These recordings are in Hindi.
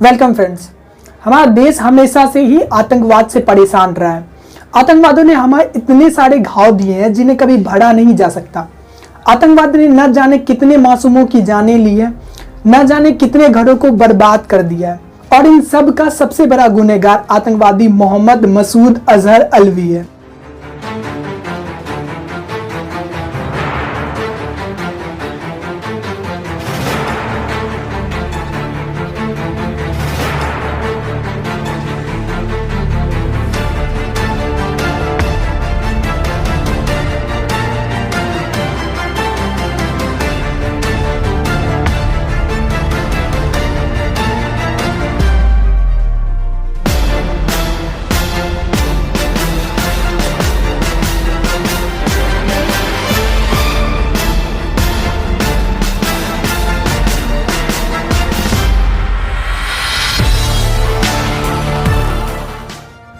Welcome friends. हमारा देश हमेशा से ही आतंकवाद से परेशान रहा है। आतंकवादियों ने हमें इतने सारे घाव दिए हैं जिन्हें कभी भरा नहीं जा सकता। आतंकवाद ने न जाने कितने मासूमों की जानें ली है, न जाने कितने घरों को बर्बाद कर दिया है, और इन सब का सबसे बड़ा गुनहगार आतंकवादी मोहम्मद मसूद अजहर अलवी है।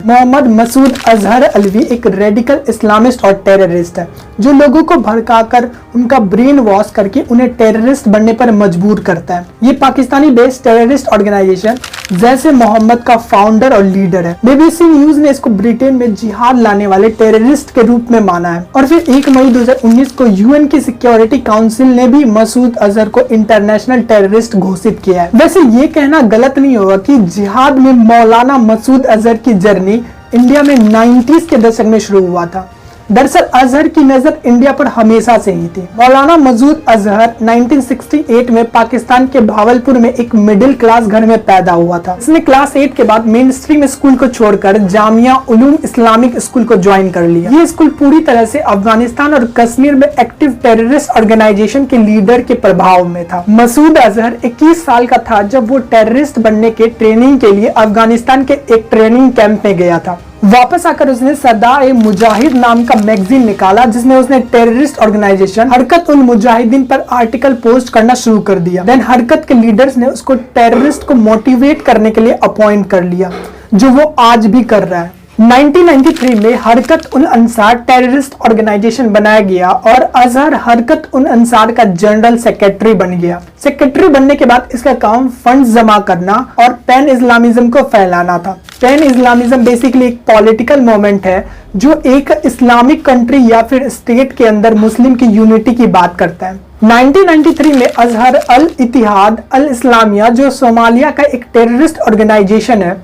मोहम्मद मसूद अजहर अलवी एक रेडिकल इस्लामिस्ट और टेररिस्ट है जो लोगों को भड़काकर उनका ब्रेन वॉश करके उन्हें टेररिस्ट बनने पर मजबूर करता है। ये पाकिस्तानी बेस्ड टेररिस्ट ऑर्गेनाइजेशन जैसे मोहम्मद का फाउंडर और लीडर है। BBC न्यूज ने इसको ब्रिटेन में जिहाद लाने वाले टेररिस्ट के रूप में माना है, और फिर 1 मई 2019 को UN की सिक्योरिटी काउंसिल ने भी मसूद अजहर को इंटरनेशनल टेररिस्ट घोषित किया है। वैसे ये कहना गलत नहीं होगा कि जिहाद में मौलाना मसूद अजहर की जर्नी इंडिया में 90s के दशक में शुरू हुआ था। दरअसल अजहर की नजर इंडिया पर हमेशा से ही थी। मौलाना मसूद अजहर 1968 में पाकिस्तान के भावलपुर में एक मिडिल क्लास घर में पैदा हुआ था। इसने क्लास 8 के बाद मेन स्ट्रीम स्कूल को छोड़कर जामिया उलूम इस्लामिक स्कूल को ज्वाइन कर लिया। ये स्कूल पूरी तरह से अफगानिस्तान और कश्मीर में एक्टिव टेररिस्ट ऑर्गेनाइजेशन के लीडर के प्रभाव में था। मसूद अजहर 21 साल का था जब वो टेररिस्ट बनने के ट्रेनिंग के लिए अफगानिस्तान के एक ट्रेनिंग कैंप में गया था। वापस आकर उसने सदा-ए-मुजाहिद नाम का मैगजीन निकाला जिसमें उसने टेररिस्ट ऑर्गेनाइजेशन हरकत उल मुजाहिदीन पर आर्टिकल पोस्ट करना शुरू कर दिया। देन हरकत के लीडर्स ने उसको टेररिस्ट को मोटिवेट करने के लिए अपॉइंट कर लिया, जो वो आज भी कर रहा है। 1993 में हरकत उल अंसार टेररिस्ट ऑर्गेनाइजेशन बनाया गया और अजहर हरकत उल अंसार का जनरल सेक्रेटरी बन गया। सेक्रेटरी बनने के बाद इसका काम फंड जमा करना और पैन इस्लामिज्म को फैलाना था। पैन इस्लामिज्म बेसिकली एक पॉलिटिकल मूवमेंट है जो एक इस्लामिक कंट्री या फिर स्टेट के अंदर मुस्लिम की यूनिटी की बात करता है। 1993 में अजहर अल इतिहाद अल इस्लामिया, जो सोमालिया का एक टेररिस्ट ऑर्गेनाइजेशन है,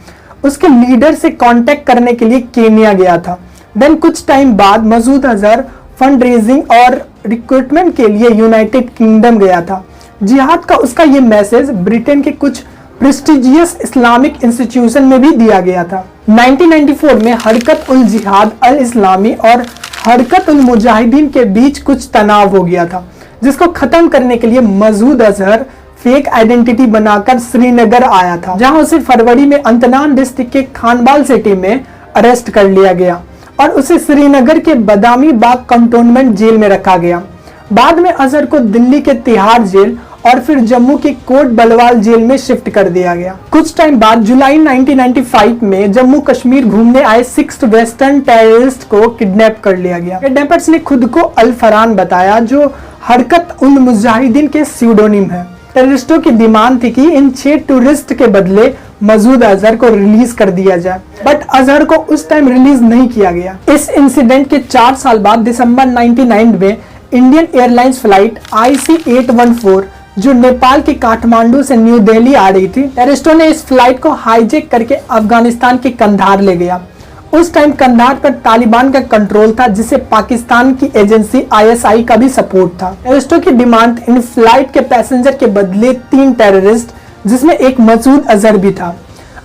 उसके लीडर से कांटेक्ट करने के लिए केन्या गया था। देन कुछ टाइम बाद मसूद अजहर फंड रेजिंग और रिक्रूटमेंट के लिए यूनाइटेड किंगडम गया था। जिहाद का उसका ये मैसेज ब्रिटेन के कुछ प्रेस्टिजियस इस्लामिक इंस्टीट्यूशन में भी दिया गया था। 1994 में हरकत उल जिहाद अल इस्लामी और हरकत उल मुजाहिदीन के बीच कुछ तनाव हो गया था, जिसको खत्म करने के लिए मसूद अजहर फेक आइडेंटिटी बनाकर श्रीनगर आया था, जहां उसे फरवरी में अंतनान डिस्ट्रिक्ट के खानबाल सिटी में अरेस्ट कर लिया गया और उसे श्रीनगर के बदामी बाग कंटोनमेंट जेल में रखा गया। बाद में अजहर को दिल्ली के तिहाड़ जेल और फिर जम्मू के कोट बलवाल जेल में शिफ्ट कर दिया गया। कुछ टाइम बाद जुलाई 1995 में जम्मू कश्मीर घूमने आए 6 वेस्टर्न टेररिस्ट को किडनैप कर लिया गया। किडनैपर्स ने खुद को अल फरहान बताया, जो हरकत उल मुजाहिदीन के स्यूडोनिम है। टेररिस्टों की डिमांड थी कि इन 6 टूरिस्ट के बदले मसूद अजहर को रिलीज कर दिया जाए, बट अजहर को उस टाइम रिलीज नहीं किया गया। इस इंसिडेंट के 4 साल बाद दिसंबर 99 में इंडियन एयरलाइंस फ्लाइट IC-814 जो नेपाल के काठमांडू से न्यू दिल्ली आ रही थी, टेररिस्टों ने इस फ्लाइट को हाईजैक करके अफगानिस्तान के कंधार ले गया। उस टाइम कंधार पर तालिबान का कंट्रोल था, जिसे पाकिस्तान की एजेंसी ISI का भी सपोर्ट था। टेररिस्टों की डिमांड इन फ्लाइट के पैसेंजर के बदले 3 टेररिस्ट, जिसमें एक मसूद अजहर भी था।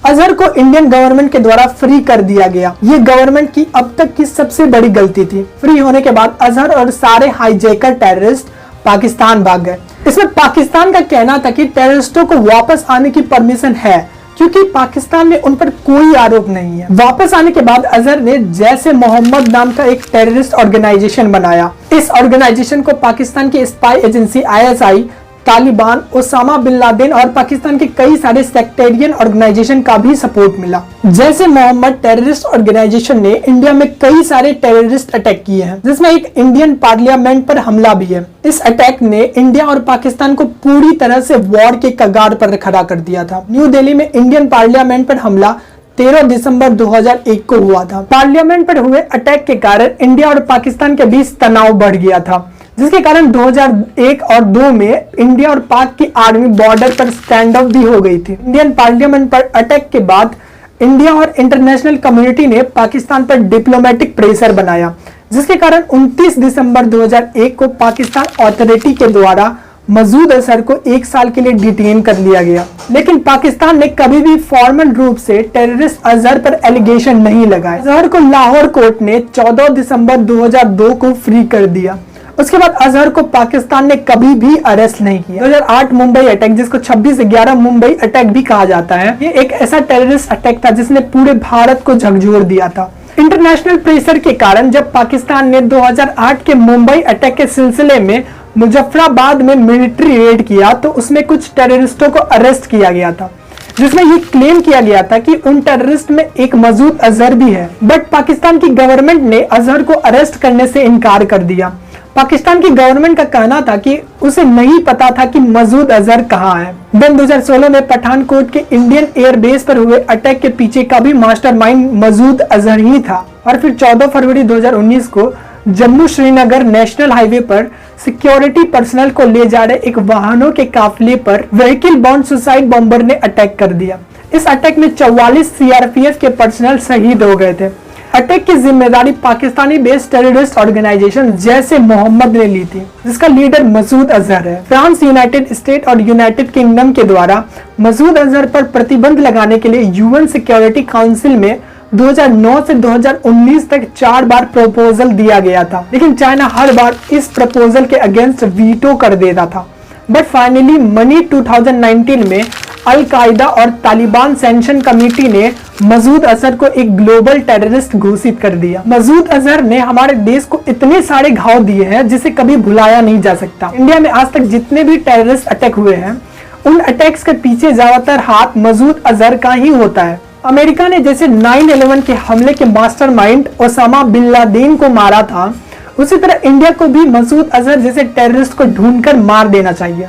अजहर को इंडियन गवर्नमेंट के द्वारा फ्री कर दिया गया। ये गवर्नमेंट की अब तक की सबसे बड़ी गलती थी। फ्री होने के बाद अजहर और सारे हाईजैकर टेररिस्ट पाकिस्तान भाग गए। इसमें पाकिस्तान का कहना था कि टेररिस्टों को वापस आने की परमिशन है, क्योंकि पाकिस्तान में उन पर कोई आरोप नहीं है। वापस आने के बाद अजहर ने जैसे मोहम्मद नाम का एक टेररिस्ट ऑर्गेनाइजेशन बनाया। इस ऑर्गेनाइजेशन को पाकिस्तान की spy agency ISI Taliban, Osama bin Laden और पाकिस्तान के कई सारे सेक्टेरियन ऑर्गेनाइजेशन का भी सपोर्ट मिला। जैसे मोहम्मद टेररिस्ट ऑर्गेनाइजेशन ने इंडिया में कई सारे टेररिस्ट अटैक किए हैं, जिसमें एक इंडियन पार्लियामेंट पर हमला भी है। इस अटैक ने इंडिया और पाकिस्तान को पूरी तरह से वॉर के कगार पर खड़ा कर दिया था। न्यू दिल्ली में इंडियन पार्लियामेंट पर हमला 13 दिसंबर 2001 को हुआ था। पार्लियामेंट पर हुए अटैक के कारण इंडिया और पाकिस्तान के बीच तनाव बढ़ गया था, जिसके कारण 2001 और 2 में इंडिया और पाक की आर्मी बॉर्डर पर स्टैंड ऑफ भी हो गई थी। इंडियन पार्लियामेंट पर अटैक के बाद इंडिया और इंटरनेशनल कम्युनिटी ने पाकिस्तान पर डिप्लोमेटिक प्रेशर बनाया, जिसके कारण 29 दिसंबर 2001 को पाकिस्तान अथॉरिटी के द्वारा मसूद अजहर को 1 साल के लिए डिटेन कर लिया गया। लेकिन पाकिस्तान ने कभी भी फॉर्मल रूप से टेररिस्ट अजहर पर एलिगेशन नहीं लगाया। अजहर को लाहौर कोर्ट ने 14 दिसंबर 2002 को फ्री कर दिया। उसके बाद अजहर को पाकिस्तान ने कभी भी अरेस्ट नहीं किया। 2008 मुंबई अटैक, जिसको 26/11 मुंबई अटैक भी कहा जाता है, ये एक ऐसा टेररिस्ट अटैक था जिसने पूरे भारत को झकझोर दिया था। इंटरनेशनल प्रेशर के कारण जब पाकिस्तान ने 2008 के मुंबई अटैक के सिलसिले में मुजफ्फराबाद में मिलिट्री रेड किया, तो उसमें कुछ टेररिस्टों को अरेस्ट किया गया था, जिसमें ये क्लेम किया गया था कि उन टेररिस्ट में एक मसूद अजहर भी है। बट पाकिस्तान की गवर्नमेंट ने अजहर को अरेस्ट करने से इनकार कर दिया। पाकिस्तान की गवर्नमेंट का कहना था कि उसे नहीं पता था कि मसूद अजहर कहाँ है। देन 2016 में पठानकोट के इंडियन एयरबेस पर हुए अटैक के पीछे का भी मास्टरमाइंड मसूद अजहर ही था। और फिर 14 फरवरी 2019 को जम्मू श्रीनगर नेशनल हाईवे पर सिक्योरिटी पर्सनल को ले जा रहे एक वाहनों के काफिले पर व्हीकल बाउंड सुसाइड बॉम्बर ने अटैक कर दिया। इस अटैक में 44 सीआरपीएफ के पर्सनल शहीद हो गए थे। अटैक की जिम्मेदारी पाकिस्तानी बेस्ड टेररिस्ट ऑर्गेनाइजेशन जैसे मोहम्मद ने ली थी, जिसका लीडर मसूद अजहर है। फ्रांस, यूनाइटेड स्टेट और यूनाइटेड किंगडम के द्वारा मसूद अजहर पर प्रतिबंध लगाने के लिए यूएन सिक्योरिटी काउंसिल में 2009 से 2019 तक 4 बार प्रपोजल दिया गया था, लेकिन चाइना हर बार इस प्रपोजल के अगेंस्ट वीटो कर देता था। बट फाइनली मई 2019 में अल कायदा और तालिबान सैंक्शन कमेटी ने मसूद अजहर को एक ग्लोबल टेररिस्ट घोषित कर दिया। मसूद अजहर ने हमारे देश को इतने सारे घाव दिए हैं जिसे कभी भुलाया नहीं जा सकता। इंडिया में आज तक जितने भी टेररिस्ट अटैक हुए हैं, उन अटैक्स के पीछे ज्यादातर हाथ मसूद अजहर का ही होता है। अमेरिका ने जैसे 9/11 के हमले के मास्टरमाइंड ओसामा बिन लादेन को मारा था, उसी तरह इंडिया को भी मसूद अजहर जैसे टेररिस्ट को ढूंढकर मार देना चाहिए।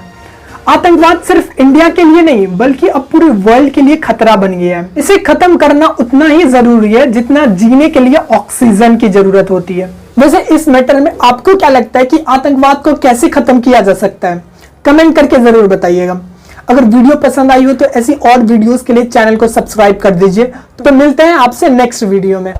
आतंकवाद सिर्फ इंडिया के लिए नहीं बल्कि अब पूरे वर्ल्ड के लिए खतरा बन गया है। इसे खत्म करना उतना ही जरूरी है जितना जीने के लिए ऑक्सीजन की जरूरत होती है। वैसे इस मैटर में आपको क्या लगता है कि आतंकवाद को कैसे खत्म किया जा सकता है? कमेंट करके जरूर बताइएगा। अगर वीडियो पसंद आई हो तो ऐसी और वीडियोस के लिए चैनल को सब्सक्राइब कर दीजिए। तो मिलते हैं आपसे नेक्स्ट वीडियो में।